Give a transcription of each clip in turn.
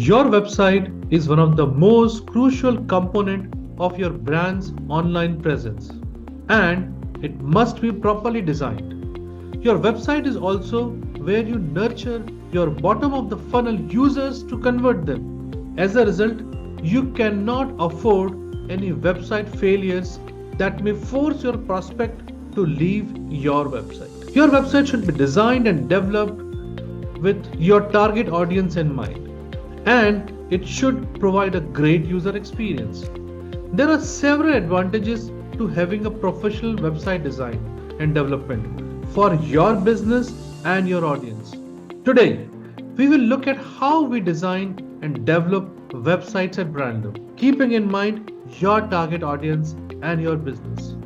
Your website is one of the most crucial component of your brand's online presence, and it must be properly designed. Your website is also where you nurture your bottom of the funnel users to convert them. As a result, you cannot afford any website failures that may force your prospect to leave your website. Your website should be designed and developed with your target audience in mind, and it should provide a great user experience. There are several advantages to having a professional website design and development for your business and your audience. Today, we will look at how we design and develop websites at BrandLoom, keeping in mind your target audience and your business.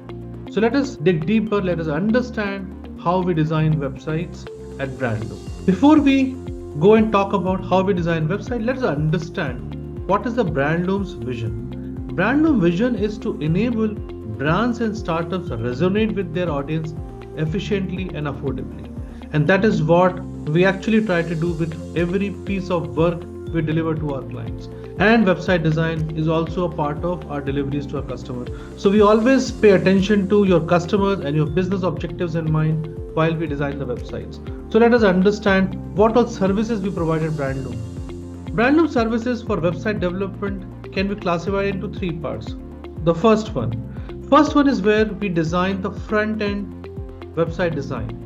So let us dig deeper, let us understand how we design websites at BrandLoom. Before we go and talk about how we design website, let's understand what is the BrandLoom's vision. BrandLoom vision is to enable brands and startups resonate with their audience efficiently and affordably. And that is what we actually try to do with every piece of work we deliver to our clients. And website design is also a part of our deliveries to our customers. So we always pay attention to your customers and your business objectives in mind while we design the websites. So let us understand what all services we provide at BrandLoom. BrandLoom services for website development can be classified into three parts. The first one is where we design the front end website design.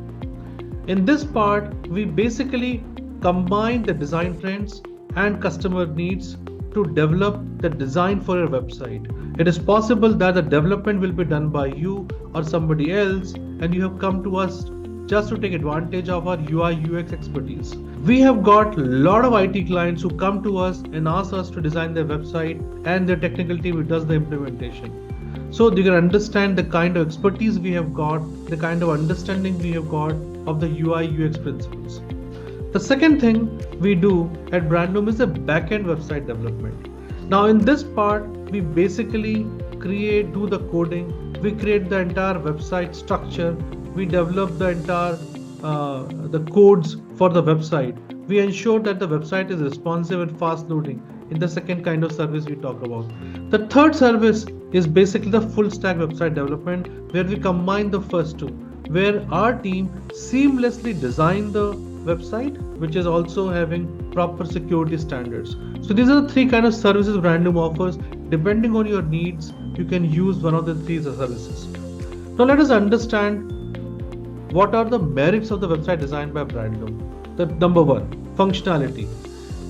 In this part, we basically combine the design trends and customer needs to develop the design for your website. It is possible that the development will be done by you or somebody else, and you have come to us just to take advantage of our UI UX expertise. We have got a lot of IT clients who come to us and ask us to design their website, and their technical team does the implementation. So you can understand the kind of expertise we have got, the kind of understanding we have got of the UI UX principles. The second thing we do at BrandLoom is the back-end website development. Now in this part, we basically do the coding, we create the entire website structure, we develop the entire the codes for the website. We ensure that the website is responsive and fast loading in the second kind of service we talk about. The third service is basically the full stack website development, where we combine the first two, where our team seamlessly design the website, which is also having proper security standards. So these are the three kind of services BrandLoom offers. Depending on your needs, you can use one of the three services. Now let us understand what are the merits of the website designed by BrandLoom. The number one, functionality.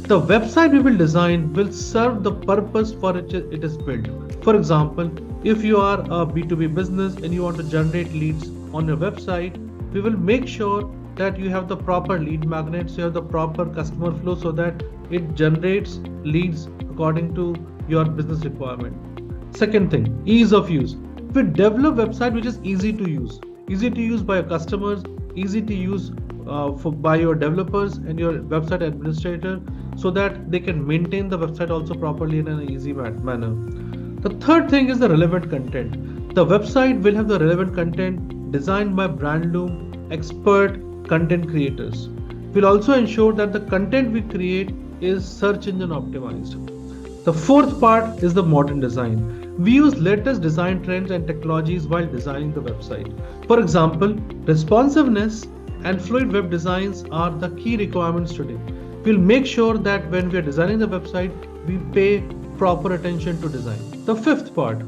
The website we will design will serve the purpose for which it is built. For example, if you are a B2B business and you want to generate leads on your website, we will make sure that you have the proper lead magnets, you have the proper customer flow so that it generates leads according to your business requirement. Second thing, ease of use. We develop website which is easy to use by your customers, easy to use by your developers and your website administrator, so that they can maintain the website also properly in an easy manner. The third thing is the relevant content. The website will have the relevant content designed by BrandLoom expert content creators. We'll also ensure that the content we create is search engine optimized. The fourth part is the modern design. We use latest design trends and technologies while designing the website. For example, responsiveness and fluid web designs are the key requirements today. We'll make sure that when we are designing the website, we pay proper attention to design. The fifth part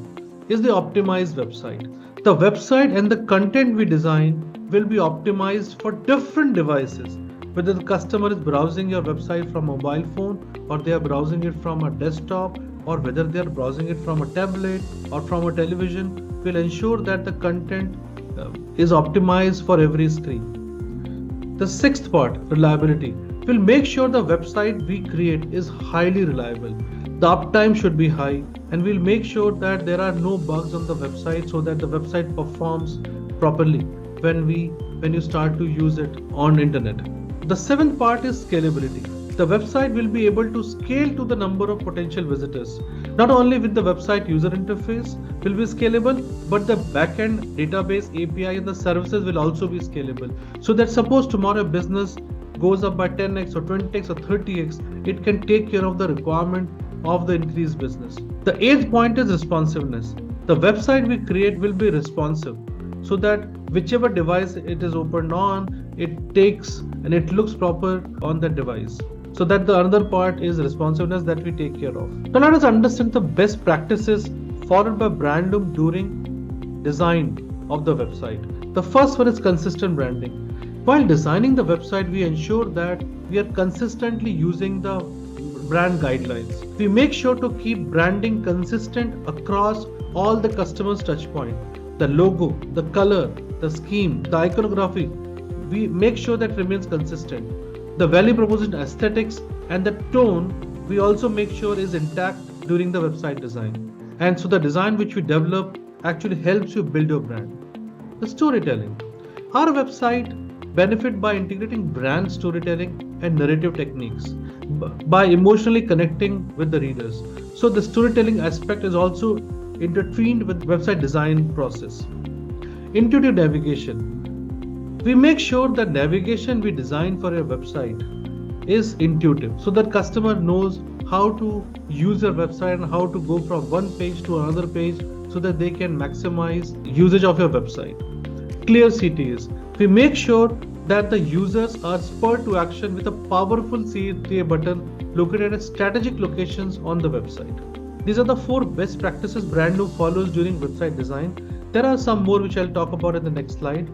is the optimized website. The website and the content we design will be optimized for different devices, whether the customer is browsing your website from a mobile phone, or they are browsing it from a desktop, or whether they are browsing it from a tablet or from a television. We'll ensure that the content is optimized for every screen. The sixth part, reliability. We'll make sure the website we create is highly reliable. The uptime should be high, and we'll make sure that there are no bugs on the website so that the website performs properly when you start to use it on internet. The seventh part is scalability. The website will be able to scale to the number of potential visitors. Not only with the website user interface will be scalable, but the backend database API and the services will also be scalable. So that suppose tomorrow a business goes up by 10x or 20x or 30x, it can take care of the requirement of the increased business. The eighth point is responsiveness. The website we create will be responsive so that whichever device it is opened on, it takes and it looks proper on that device. So that the another part is responsiveness that we take care of. Now let us understand the best practices followed by BrandLoom during design of the website. The first one is consistent branding. While designing the website, we ensure that we are consistently using the brand guidelines. We make sure to keep branding consistent across all the customer's touchpoint. The logo, the color, the scheme, the iconography, we make sure that remains consistent. The value proposition, aesthetics, and the tone we also make sure is intact during the website design. And so the design which we develop actually helps you build your brand. The storytelling. Our website benefit by integrating brand storytelling and narrative techniques by emotionally connecting with the readers. So the storytelling aspect is also intertwined with website design process. Intuitive navigation. We make sure that navigation we design for your website is intuitive so that customer knows how to use your website and how to go from one page to another page so that they can maximize usage of your website. Clear CTAs. We make sure that the users are spurred to action with a powerful CTA button located at strategic locations on the website. These are the 4 best practices BrandLoom follows during website design. There are some more which I'll talk about in the next slide.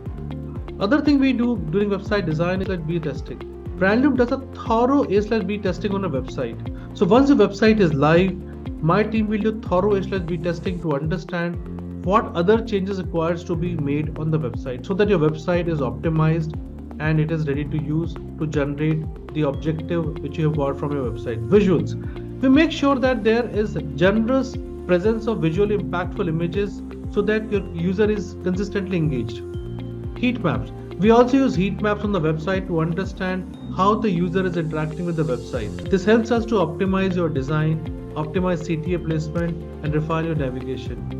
Other thing we do during website design is A/B testing. BrandLoom does a thorough A/B testing on a website. So once the website is live, my team will do thorough A/B testing to understand what other changes requires to be made on the website so that your website is optimized and it is ready to use to generate the objective which you have got from your website. Visuals. We make sure that there is a generous presence of visually impactful images so that your user is consistently engaged. Heat maps. We also use heat maps on the website to understand how the user is interacting with the website. This helps us to optimize your design, optimize CTA placement, and refine your navigation.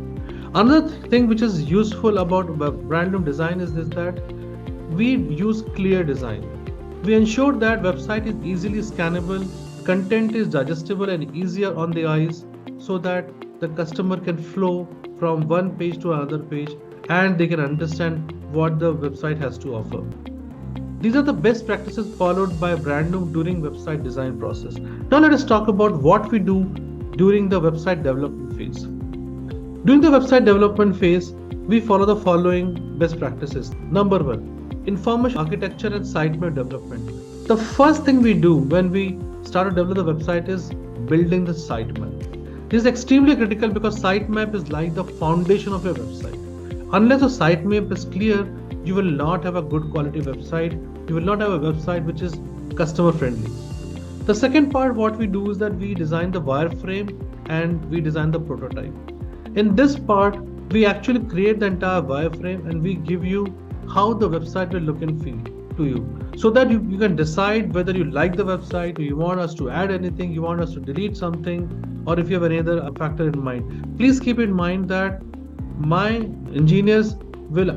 Another thing which is useful about BrandLoom design is that we use clear design. We ensure that website is easily scannable, content is digestible and easier on the eyes so that the customer can flow from one page to another page and they can understand what the website has to offer. These are the best practices followed by BrandLoom during website design process. Now let us talk about what we do during the website development phase. During the website development phase, we follow the following best practices. Number 1, information architecture and sitemap development. The first thing we do when we start to develop the website is building the sitemap. This is extremely critical because sitemap is like the foundation of your website. Unless the sitemap is clear, you will not have a good quality website. You will not have a website which is customer friendly. The second part, what we do is that we design the wireframe and we design the prototype. In this part, we actually create the entire wireframe and we give you how the website will look and feel to you so that you can decide whether you like the website or you want us to add anything, you want us to delete something, or if you have any other factor in mind. Please keep in mind that my engineers will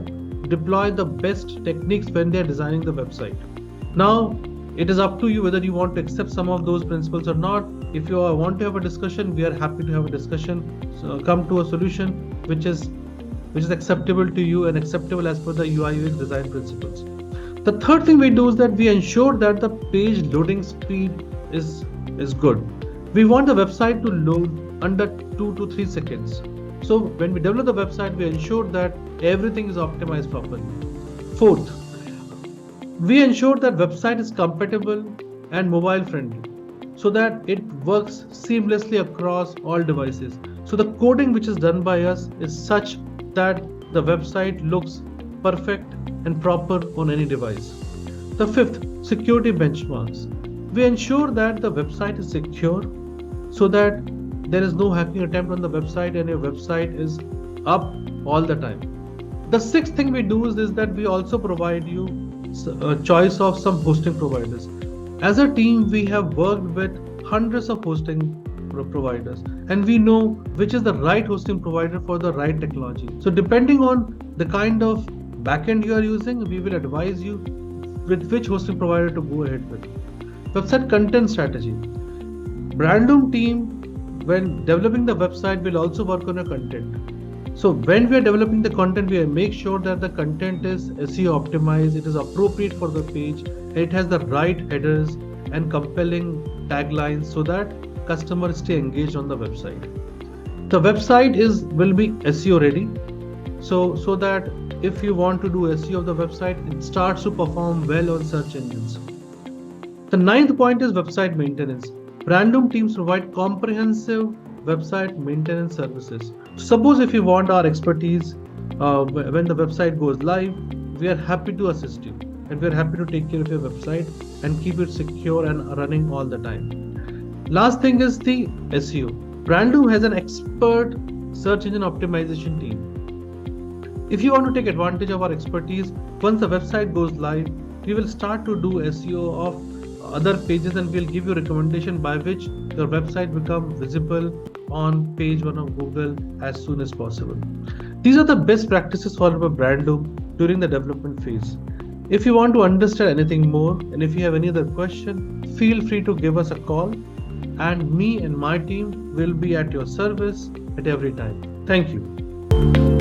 deploy the best techniques when they are designing the website. Now, it is up to you whether you want to accept some of those principles or not. If you want to have a discussion, we are happy to have a discussion. So come to a solution which is acceptable to you and acceptable as per the UI/UX design principles. The third thing we do is that we ensure that the page loading speed is good. We want the website to load under 2 to 3 seconds. So when we develop the website, we ensure that everything is optimized properly. Fourth, we ensure that website is compatible and mobile friendly so that it works seamlessly across all devices. So the coding which is done by us is such that the website looks perfect and proper on any device. The fifth, security benchmarks. We ensure that the website is secure so that there is no hacking attempt on the website and your website is up all the time. The sixth thing we do is that we also provide you a choice of some hosting providers. As a team, we have worked with hundreds of hosting providers and we know which is the right hosting provider for the right technology. So depending on the kind of backend you are using, we will advise you with which hosting provider to go ahead with. Website content strategy. BrandLoom team, when developing the website, will also work on your content. So when we are developing the content, we make sure that the content is SEO optimized, it is appropriate for the page, it has the right headers and compelling taglines so that customers stay engaged on the website. The website will be SEO ready, so that if you want to do SEO of the website, it starts to perform well on search engines. The ninth point is website maintenance. BrandLoom teams provide comprehensive website maintenance services. Suppose if you want our expertise when the website goes live, we are happy to assist you and we are happy to take care of your website and keep it secure and running all the time. Last thing is the SEO. BrandLoom has an expert search engine optimization team. If you want to take advantage of our expertise, once the website goes live, we will start to do SEO of other pages and we'll give you a recommendation by which your website become visible on page 1 of Google as soon as possible. These are the best practices followed by BrandLoom during the development phase. If you want to understand anything more and if you have any other question, feel free to give us a call and me and my team will be at your service at every time. Thank you.